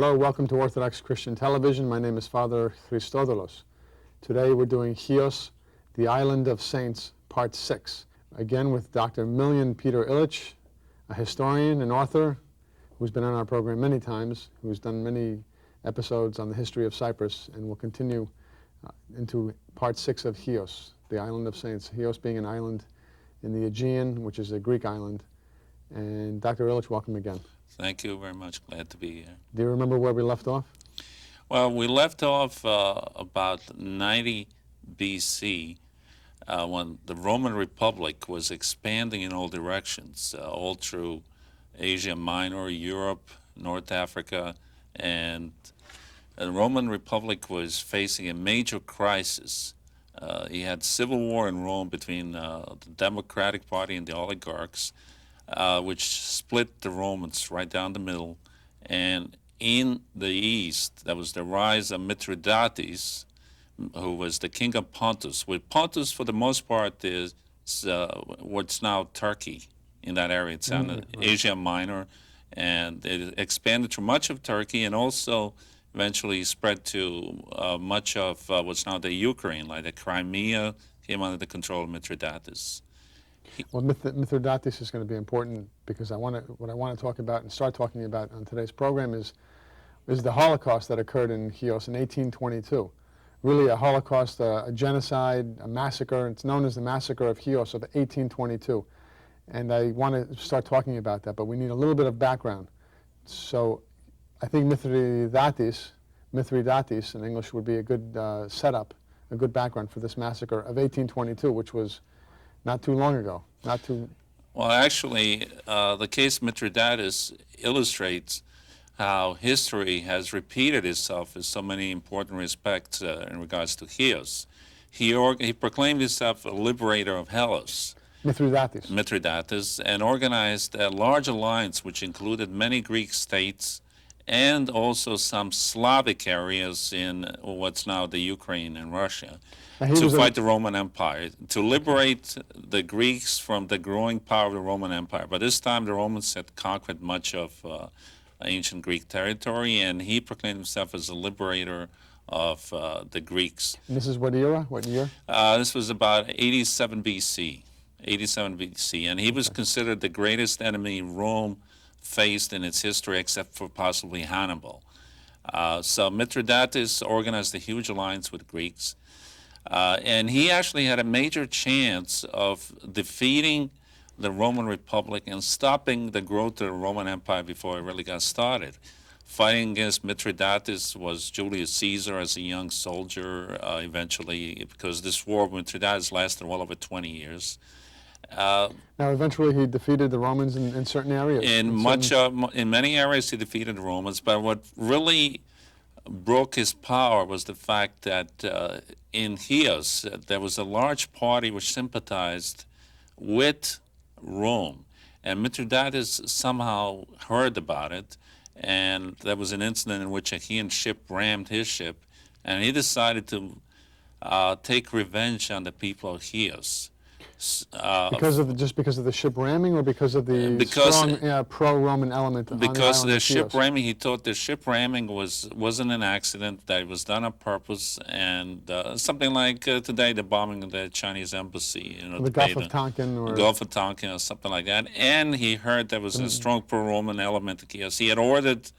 Hello, welcome to Orthodox Christian Television. My name is Father Christodolos. Today we're doing Chios, the Island of Saints, Part 6. Again with Dr. Miljan Peter Illich, a historian and author who's been on our program many times, who's done many episodes on the history of Cyprus, and will continue into Part 6 of Chios, the Island of Saints. Chios being an island in the Aegean, which is a Greek island. And Dr. Illich, welcome again. Thank you very much. Glad to be here. Do you remember where we left off? Well, we left off about 90 BC when the Roman Republic was expanding in all directions, all through Asia Minor, Europe, North Africa, and the Roman Republic was facing a major crisis. He had civil war in Rome between the Democratic Party and the oligarchs, which split the Romans right down the middle. And in the east, there was the rise of Mithridates, who was the king of Pontus. With Pontus, for the most part, is what's now Turkey in that area. It's in Asia Minor, and it expanded to much of Turkey and also eventually spread to much of what's now the Ukraine, like the Crimea came under the control of Mithridates. Well, Mithridates is going to be important because what I want to talk about and start talking about on today's program is the Holocaust that occurred in Chios in 1822. Really a Holocaust, a genocide, a massacre. It's known as the Massacre of Chios of 1822. And I want to start talking about that, but we need a little bit of background. So I think Mithridates in English would be a good setup, a good background for this massacre of 1822, which was not too long ago. Well, actually, the case Mithridates illustrates how history has repeated itself in so many important respects in regards to Chios. He proclaimed himself a liberator of Hellas. Mithridates, and organized a large alliance which included many Greek states and also some Slavic areas in what's now the Ukraine and Russia, to fight the Roman Empire, to liberate the Greeks from the growing power of the Roman Empire. By this time, the Romans had conquered much of ancient Greek territory, and he proclaimed himself as a liberator of the Greeks. And this is what era? What year? This was about 87 BC. 87 BC, and he was considered the greatest enemy Rome faced in its history, except for possibly Hannibal. So Mithridates organized a huge alliance with Greeks, and he actually had a major chance of defeating the Roman Republic and stopping the growth of the Roman Empire before it really got started. Fighting against Mithridates was Julius Caesar as a young soldier, eventually, because this war with Mithridates lasted well over 20 years. Now, eventually, he defeated the Romans in certain areas. In many areas, he defeated the Romans. But what really broke his power was the fact that in Chios, there was a large party which sympathized with Rome, and Mithridates somehow heard about it, and there was an incident in which a Achaean ship rammed his ship, and he decided to take revenge on the people of Chios. Because of the ship ramming, or because of the strong pro-Roman element on the island of Chios? Because the ship ramming, he thought the ship ramming wasn't an accident, that it was done on purpose, and something like today the bombing of the Chinese embassy, the Gulf of Tonkin, or something like that. And he heard there was a strong pro-Roman element in Chios. He had ordered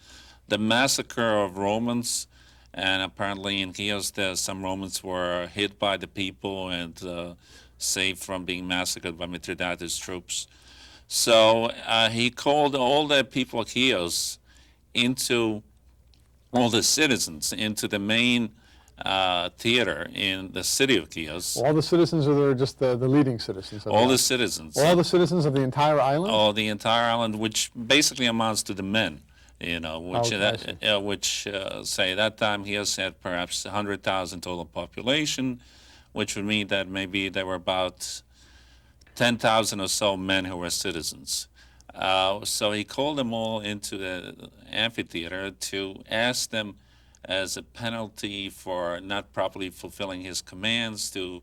the massacre of Romans, and apparently in Chios some Romans were hit by the people and saved from being massacred by Mithridates' troops. So he called all the people of Chios all the citizens into the main theater in the city of Chios. All the citizens, or they're just the leading citizens? All the citizens. All the citizens of the entire island? Oh, the entire island, which basically amounts to the men. Which say that time Chios had perhaps 100,000 total population, which would mean that maybe there were about 10,000 or so men who were citizens. So he called them all into the amphitheater to ask them, as a penalty for not properly fulfilling his commands, to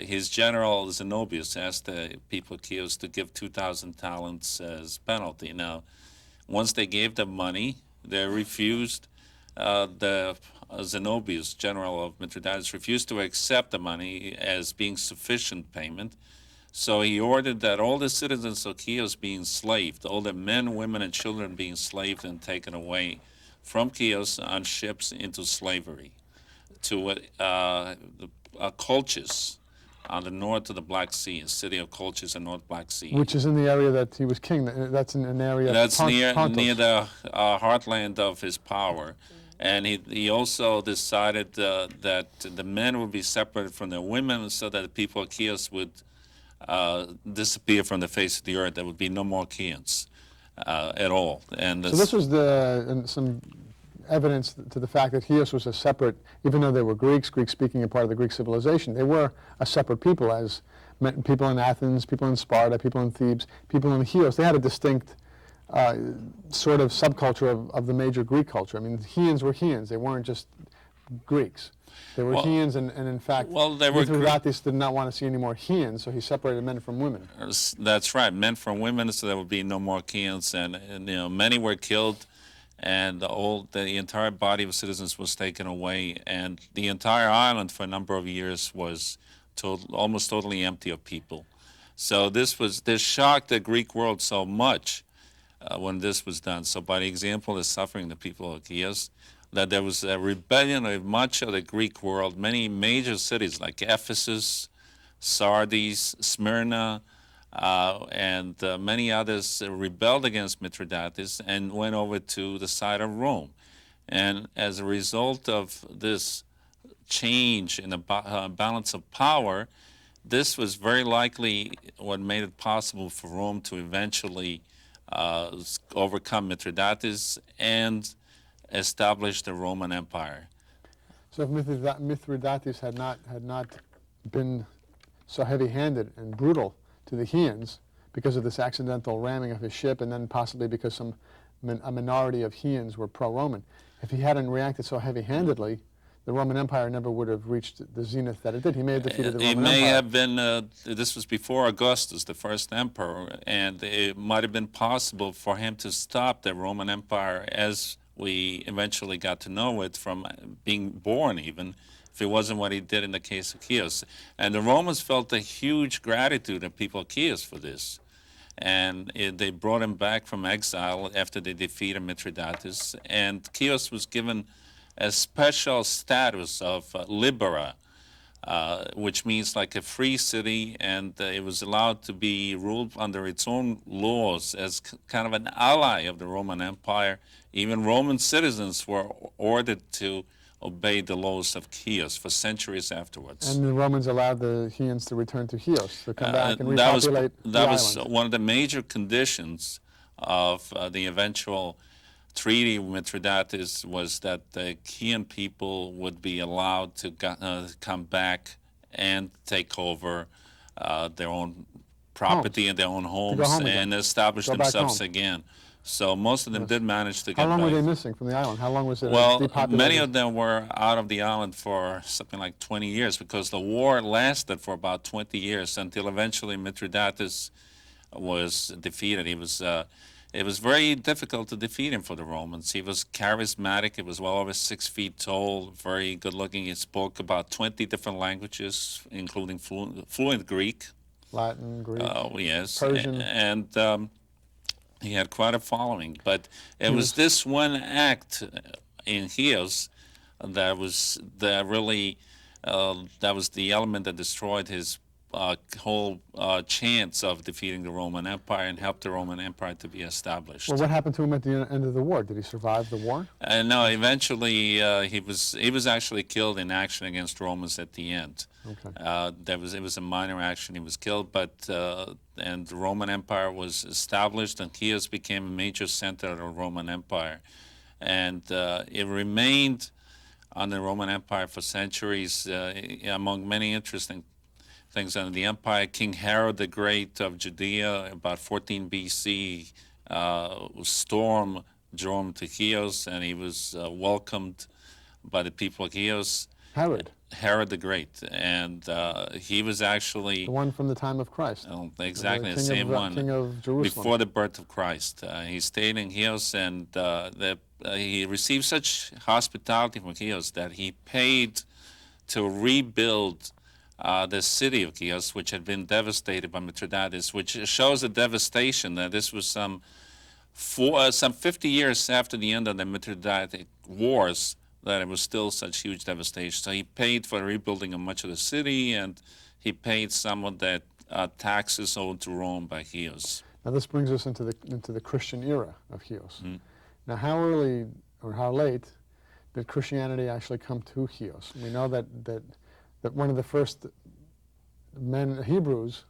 his general Zenobius asked the people of Chios to give 2,000 talents as penalty. Now, once they gave them money, They refused. The Zenobius, general of Mithridates, refused to accept the money as being sufficient payment. So he ordered that all the citizens of Chios be enslaved, all the men, women, and children be enslaved and taken away from Chios on ships into slavery to Colchis on the north of the Black Sea, the city of Colchis in North Black Sea. Which is in the area that he was king. That's in an area That's of near Pontus. the heartland of his power. And he also decided that the men would be separated from the women so that the people of Chios would disappear from the face of the earth. There would be no more Chians at all. And So this was some evidence to the fact that Chios was a separate, even though they were Greek-speaking and part of the Greek civilization, they were a separate people, as people in Athens, people in Sparta, people in Thebes, people in Chios. They had a distinct sort of subculture of the major Greek culture. I mean, Chians were Chians. They weren't just Greeks. They were Chians, and in fact, Mithridates did not want to see any more Chians, so he separated men from women. That's right, men from women, so there would be no more Chians, and you know, many were killed, and the entire body of citizens was taken away, and the entire island for a number of years was almost totally empty of people. So this shocked the Greek world so much when this was done. So by the example of suffering the people of Chios, that there was a rebellion of much of the Greek world. Many major cities like Ephesus, Sardis, Smyrna, and many others rebelled against Mithridates and went over to the side of Rome. And as a result of this change in the balance of power, this was very likely what made it possible for Rome to eventually overcome Mithridates and establish the Roman Empire. So if Mithridates had not been so heavy-handed and brutal to the Chians because of this accidental ramming of his ship, and then possibly because a minority of Chians were pro-Roman, if he hadn't reacted so heavy-handedly, the Roman Empire never would have reached the zenith that it did. He may have defeated the Roman Empire. It may have been, this was before Augustus, the first emperor, and it might have been possible for him to stop the Roman Empire as we eventually got to know it from being born, even if it wasn't what he did in the case of Chios. And the Romans felt a huge gratitude of people of Chios for this. And they brought him back from exile after they defeated Mithridates. And Chios was given a special status of libera, which means like a free city, and it was allowed to be ruled under its own laws as kind of an ally of the Roman Empire. Even Roman citizens were ordered to obey the laws of Chios for centuries afterwards. And the Romans allowed the Chians to return to Chios, to come back and repopulate the That was island. one of the major conditions of the eventual treaty with Mithridates, was that the Chian people would be allowed to come back and take over their own property and their own homes and establish themselves again. So most of them did manage to get back. How long were they missing from the island? How long was it depopulated? Many of them were out of the island for something like 20 years, because the war lasted for about 20 years until eventually Mithridates was defeated. It was very difficult to defeat him for the Romans. He was charismatic. He was well over 6 feet tall, very good looking. He spoke about 20 different languages, including fluent Greek. Latin, Greek, yes. Persian. And he had quite a following. But it was this one act in Chios that was the element that destroyed his whole chance of defeating the Roman Empire and helped the Roman Empire to be established. Well, what happened to him at the end of the war? Did he survive the war? No, eventually he was actually killed in action against Romans at the end. Okay. It was a minor action. He was killed, but and the Roman Empire was established, and Chios became a major center of the Roman Empire, and it remained on the Roman Empire for centuries. Among many interesting things under the empire, King Herod the Great of Judea, about 14 BC, stormed Rome to Chios, and he was welcomed by the people of Chios. Herod? Herod the Great, and he was actually The one from the time of Christ. exactly the king same of, one King of Jerusalem. before the birth of Christ. He stayed in Chios, and he received such hospitality from Chios that he paid to rebuild the city of Chios, which had been devastated by Mithridates, which shows the devastation that this was some 50 years after the end of the Mithridatic Wars, that it was still such huge devastation. So he paid for the rebuilding of much of the city, and he paid some of that taxes owed to Rome by Chios. Now this brings us into the Christian era of Chios. Now how early or how late did Christianity actually come to Chios? We know that one of the first Hebrews,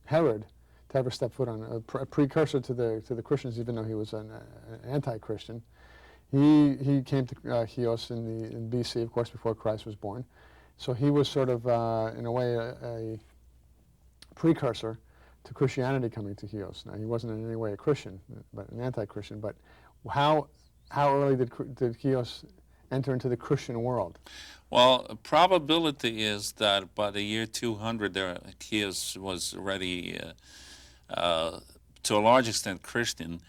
Herod, to ever step foot on a precursor to the Christians, even though he was an anti-Christian. He came to Chios in BC, of course, before Christ was born. So he was sort of, in a way, a precursor to Christianity coming to Chios. Now, he wasn't in any way a Christian, but an anti-Christian. But how early did Chios enter into the Christian world? Well, probability is that by the year 200, Chios was already, to a large extent, Christian.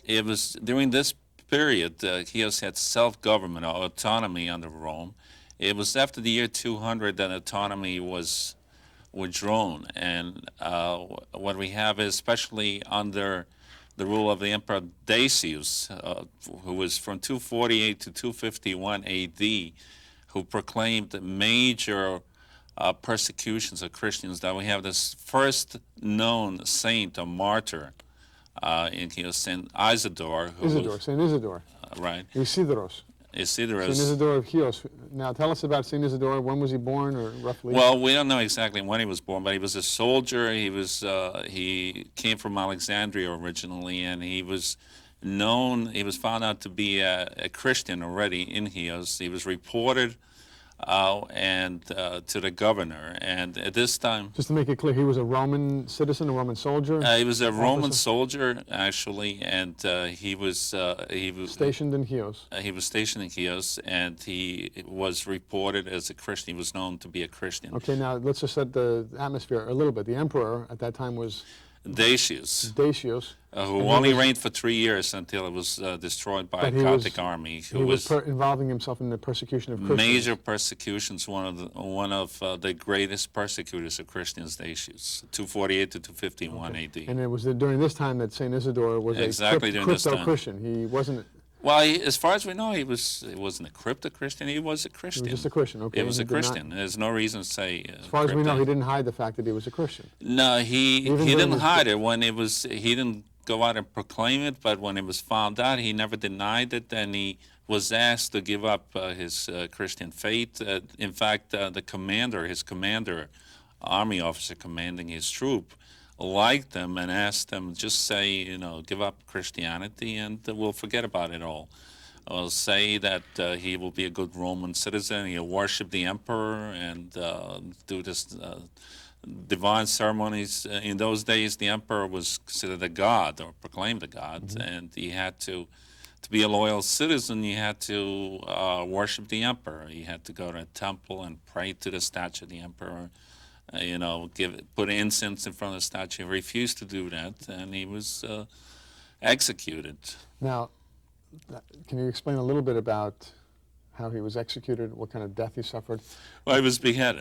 It was during this period, Chios had self-government or autonomy under Rome. It was after the year 200 that autonomy was withdrawn, and what we have is, especially under the rule of the Emperor Decius, who was from 248 to 251 A.D., who proclaimed major persecutions of Christians, that we have this first known saint or martyr in Chios, Saint Isidore. Saint Isidore. Right. Isidoros. Isidore. Saint Isidore of Chios. Now tell us about Saint Isidore. When was he born, or roughly? Well, we don't know exactly when he was born, but he was a soldier. He came from Alexandria originally, and he was found out to be a Christian already in Chios. He was reported to the governor, and at this time, just to make it clear, he was a Roman citizen, a Roman soldier. He was a Roman soldier, actually, and he was stationed in Chios. He was stationed in Chios, and he was reported as a Christian. He was known to be a Christian. Okay, now let's just set the atmosphere a little bit. The emperor at that time was Decius, who only reigned for 3 years until it was destroyed by a Coptic army. He was involving himself in the persecution of Christians. Major persecutions. One of the greatest persecutors of Christians, Decius, 248 to 251 A.D. And it was during this time that Saint Isidore was a crypto-Christian. He wasn't. Well, as far as we know, he wasn't a crypto-Christian. He was a Christian. He was just a Christian. Okay. He was a Christian. There's no reason to say. As far as we know, he didn't hide the fact that he was a Christian. No, he didn't hide it when it was. He didn't go out and proclaim it, but when it was found out, he never denied it, and he was asked to give up his Christian faith. In fact, his commander, army officer commanding his troop, liked them and asked them, just say, give up Christianity and we'll forget about it all. Or say that he will be a good Roman citizen, he'll worship the emperor and do this divine ceremonies. In those days, the emperor was considered a god or proclaimed a god, and he had to be a loyal citizen, you had to worship the emperor. You had to go to a temple and pray to the statue of the emperor. Put incense in front of the statue. He refused to do that, and he was executed. Now, can you explain a little bit about how he was executed, what kind of death he suffered? Well, he was beheaded.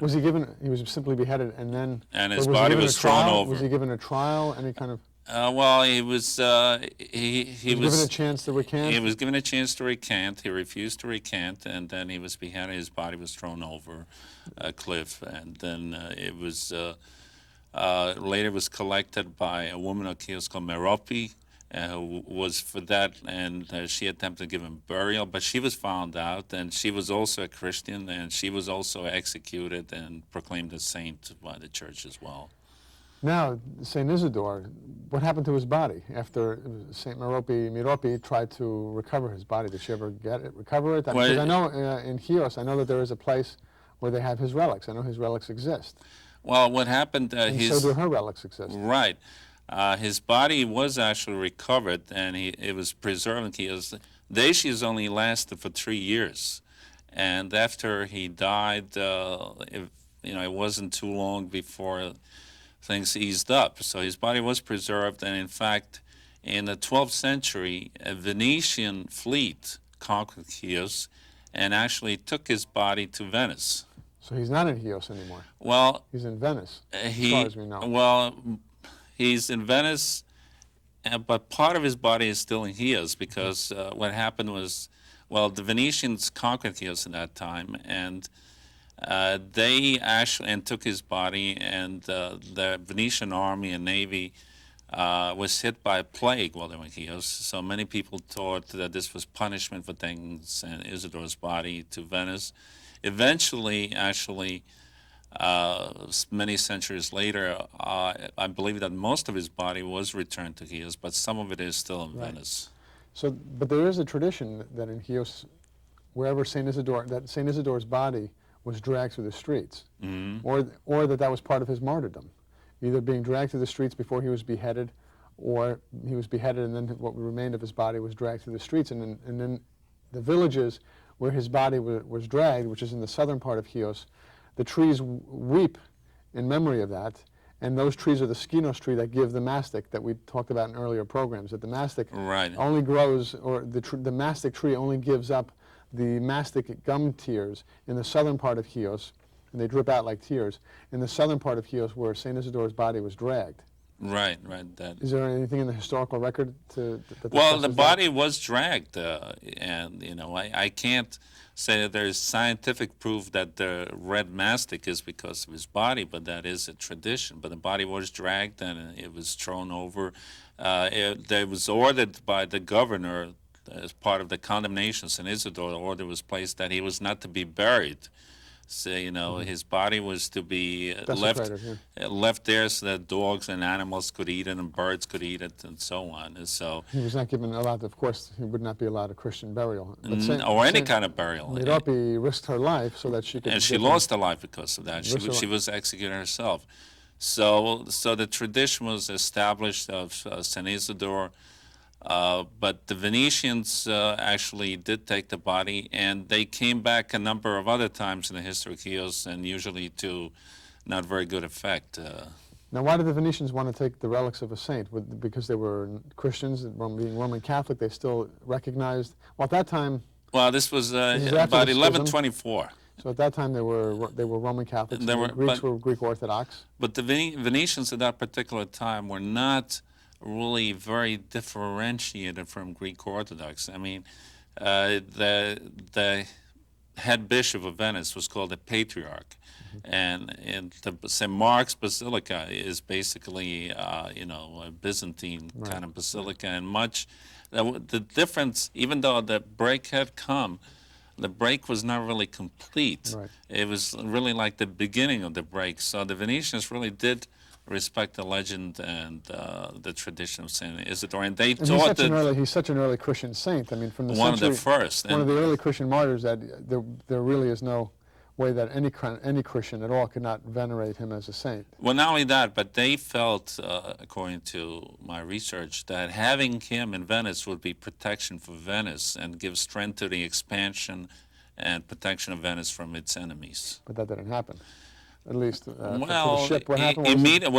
He was simply beheaded, and then... And his body was thrown over. Was he given a trial, any kind of... Well, he was given a chance to recant? He was given a chance to recant. He refused to recant, and then he was beheaded. His body was thrown over a cliff, and then it was later was collected by a woman of Chios called Merope, who was for that, and she attempted to give him burial, but she was found out, and she was also a Christian, and she was also executed and proclaimed a saint by the church as well. Now, St. Isidore, what happened to his body after St. Merope tried to recover his body? Did she ever recover it? Because I know in Chios, I know that there is a place where they have his relics. I know his relics exist. Well, what happened... so do her relics exist. Right. His body was actually recovered, and it was preserved in Chios. Decius only lasted for 3 years. And after he died, it wasn't too long before things eased up. So his body was preserved, and in fact, in the 12th century, a Venetian fleet conquered Chios and actually took his body to Venice. So he's not in Chios anymore. Well, He's in Venice, as far as we know. Well, he's in Venice, but part of his body is still in Chios because what happened was, well, the Venetians conquered Chios at that time, and they actually took his body, and the Venetian army and navy was hit by a plague while they were in Chios. So many people thought that this was punishment for taking St. Isidore's body to Venice. Eventually, actually, many centuries later, I believe that most of his body was returned to Chios, but some of it is still in Venice. So, but there is a tradition that in Chios, wherever St. Isidore's body was dragged through the streets, or that was part of his martyrdom, either being dragged through the streets before he was beheaded, or he was beheaded and then what remained of his body was dragged through the streets, and then the villages where his body was dragged, which is in the southern part of Chios, the trees weep in memory of that, and those trees are the skinos tree that give the mastic that we talked about in earlier programs, that the mastic only grows, or the mastic tree only gives up the mastic gum tears in the southern part of Chios, and they drip out like tears, in the southern part of Chios where St. Isidore's body was dragged. Right. Is there anything in the historical record that well, the body was dragged, and I can't say that there's scientific proof that the red mastic is because of his body, but that is a tradition. But the body was dragged and it was thrown over. It was ordered by the governor as part of the condemnation. St. Isidore, the order was placed that he was not to be buried. So, his body was to be left there so that dogs and animals could eat it and birds could eat it and so on. And so he was not given allowed, of course, he would not be allowed a Christian burial. Or any kind of burial. Mayropi risked her life so that she could... And she lost her life because of that. She was executed herself. So the tradition was established of St. Isidore. But the Venetians actually did take the body, and they came back a number of other times in the history of Chios, and usually to not very good effect. Now, why did the Venetians want to take the relics of a saint? Because they were Christians, being Roman Catholic, they still recognized... Well, at that time... Well, this was about 1124. So at that time they were Roman Catholics, the Greeks were Greek Orthodox. But the Venetians at that particular time were not really very differentiated from Greek Orthodox. I mean, the head bishop of Venice was called a patriarch, and the St. Mark's Basilica is basically a Byzantine kind of basilica, and the difference, even though the break had come, the break was not really complete. It was really like the beginning of the break. So the Venetians really did respect the legend and the tradition of St. Isidore, and they taught that he's such an early Christian saint. I mean, from the one of the first, one of the early Christian martyrs. That there really is no way that any Christian at all could not venerate him as a saint. Well, not only that, but they felt, according to my research, that having him in Venice would be protection for Venice and give strength to the expansion and protection of Venice from its enemies. But that didn't happen. At least for well, the ship. What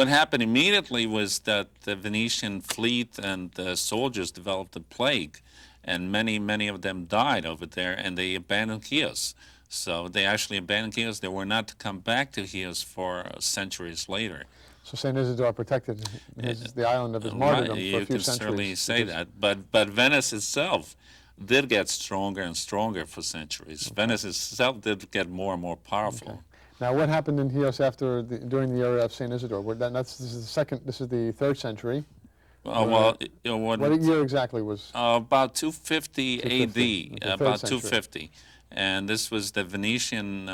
happened immediately was that the Venetian fleet and the soldiers developed a plague, and many of them died over there, and they abandoned Chios. So they actually abandoned Chios. They were not to come back to Chios for centuries later. So St. Isidore protected the island of his martyrdom for a few centuries. You can certainly say that. But Venice itself did get stronger and stronger for centuries. Venice itself did get more and more powerful. Now, what happened in Chios during the era of St. Isidore? This is the 3rd century. What year exactly was? About 250 A.D., about 250. And this was the Venetian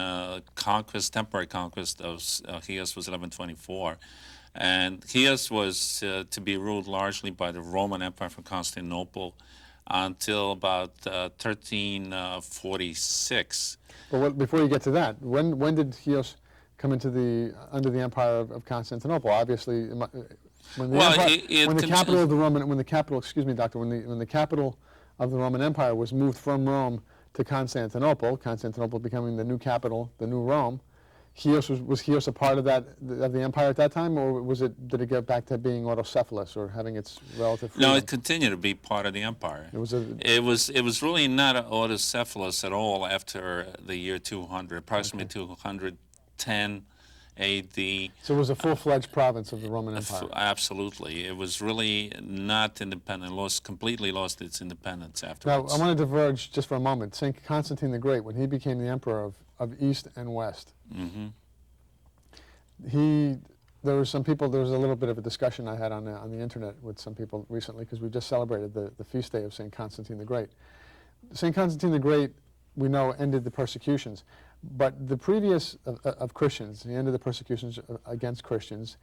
temporary conquest of Chios was 1124. And Chios was to be ruled largely by the Roman Empire from Constantinople until about 1346. But before you get to that, when did Chios come into under the empire of Constantinople? Obviously, when the capital of the Roman Empire was moved from Rome to Constantinople, Constantinople becoming the new capital, the new Rome. Chios was Chios a part of that of the empire at that time, or did it get back to being autocephalous or having its relative freedom? No, it continued to be part of the empire. It was really not autocephalous at all after the year 200, approximately 210 A.D. So it was a full-fledged province of the Roman Empire. Absolutely, it was really not independent. Completely lost its independence Now, afterwards. I want to diverge just for a moment. Saint Constantine the Great, when he became the emperor of East and West, there was a little bit of a discussion I had on the internet with some people recently, because we just celebrated the feast day of Saint Constantine the Great. Saint Constantine the Great, we know, ended the persecutions, but the previous of Christians, he ended the persecutions against Christians.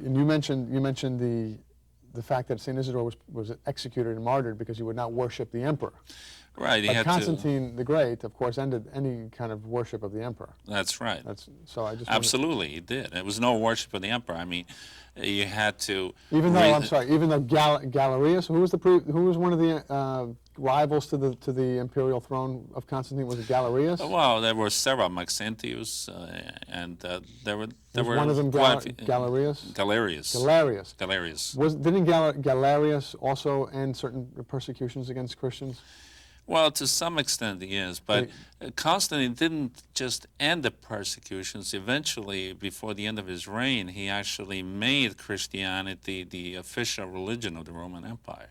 And you mentioned the fact that Saint Isidore was executed and martyred because he would not worship the emperor. Right, But Constantine the Great, of course, ended any kind of worship of the emperor. That's right. So I just Absolutely, he did. It was no worship of the emperor. I mean, you had to. Even though Galerius, who was one of the rivals to the imperial throne of Constantine, was it Galerius? Well, there were several, Maxentius, and there were one of them Galerius. Galerius. Galerius. Galerius. Didn't Galerius also end certain persecutions against Christians? Well, to some extent, yes, but Constantine didn't just end the persecutions. Eventually, before the end of his reign, he actually made Christianity the official religion of the Roman Empire.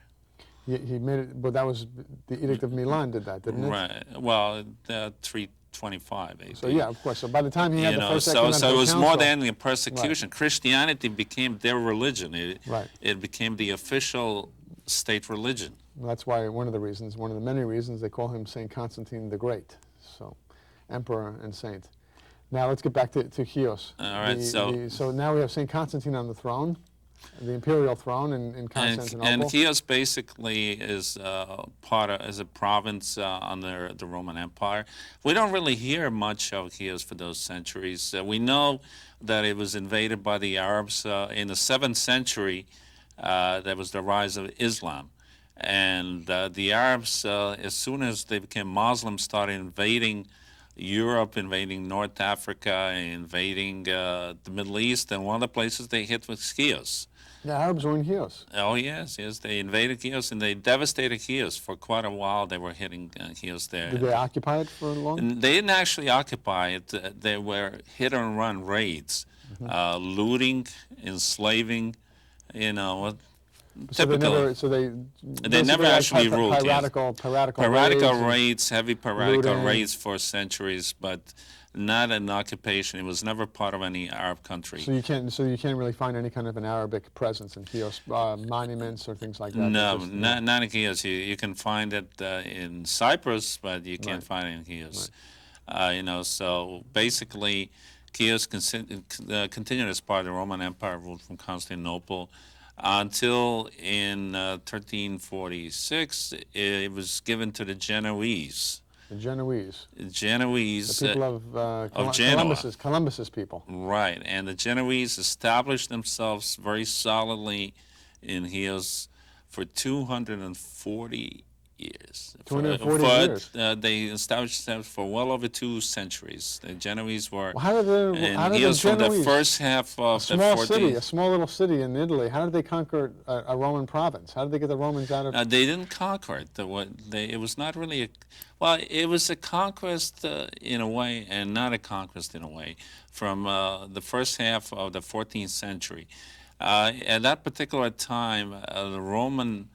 He made it, but that was the Edict of Milan did that, didn't it? Right. Well, 325 AD. So yeah, of course. So by the time he had the first so it was more council, than a persecution. Right. Christianity became their religion. It became the official state religion. That's why one of the many reasons they call him Saint Constantine the Great, so emperor and saint. Now let's get back to Chios. All right. So now we have Saint Constantine on the throne, the imperial throne in Constantinople. And Chios basically is a province under the Roman Empire. We don't really hear much of Chios for those centuries. We know that it was invaded by the Arabs in the 7th century. There was the rise of Islam. And the Arabs, as soon as they became Muslims, started invading Europe, invading North Africa, invading the Middle East, and one of the places they hit was Chios. The Arabs were in Chios. Oh, yes, they invaded Chios, and they devastated Chios. For quite a while, they were hitting Chios there. Did they occupy it for long? And they didn't actually occupy it. They were hit-and-run raids, looting, enslaving, typical. They never actually ruled. Piratical raids, heavy piratical raids for centuries, but not an occupation. It was never part of any Arab country. So you can't really find any kind of an Arabic presence in Chios, monuments or things like that. No, not in Chios. You can find it in Cyprus, but you can't find it in Chios. Right. So basically, Chios continued as part of the Roman Empire, ruled from Constantinople, until in 1346 it was given to the Genoese. The Genoese. The people of Genoa. Columbus's people. Right, and the Genoese established themselves very solidly in Chios for 240 years. 240 years. They established themselves for well over 2 centuries. The Genoese were in Chios from the first half of the 14th. A small little city in Italy. How did they conquer a Roman province? How did they get the Romans out of? They didn't conquer it. It was not really it was a conquest in a way, and not a conquest in a way, from the first half of the 14th century. At that particular time, the Roman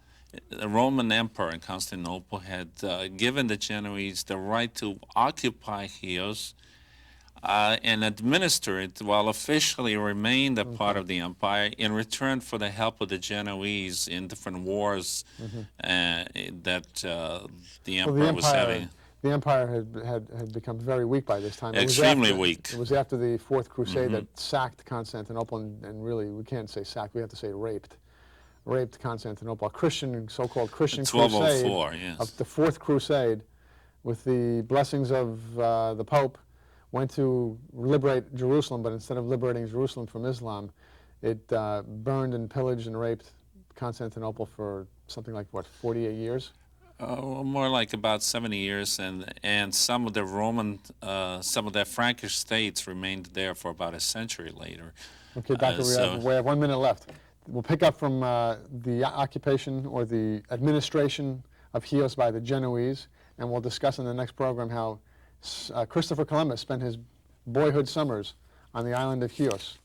Emperor in Constantinople had given the Genoese the right to occupy Chios and administer it while officially remained a part of the empire in return for the help of the Genoese in different wars that the emperor was having. The empire had become very weak by this time. Extremely weak. It was after the Fourth Crusade that sacked Constantinople, and really, we can't say sacked, we have to say raped Constantinople. A so-called Christian 1204, crusade yes. of the Fourth Crusade, with the blessings of the Pope, went to liberate Jerusalem, but instead of liberating Jerusalem from Islam, it burned and pillaged and raped Constantinople for something like, 48 years? More like about 70 years, and some of the some of the Frankish states remained there for about a century later. Okay, Doctor, we have 1 minute left. We'll pick up from the occupation or the administration of Chios by the Genoese, and we'll discuss in the next program how Christopher Columbus spent his boyhood summers on the island of Chios.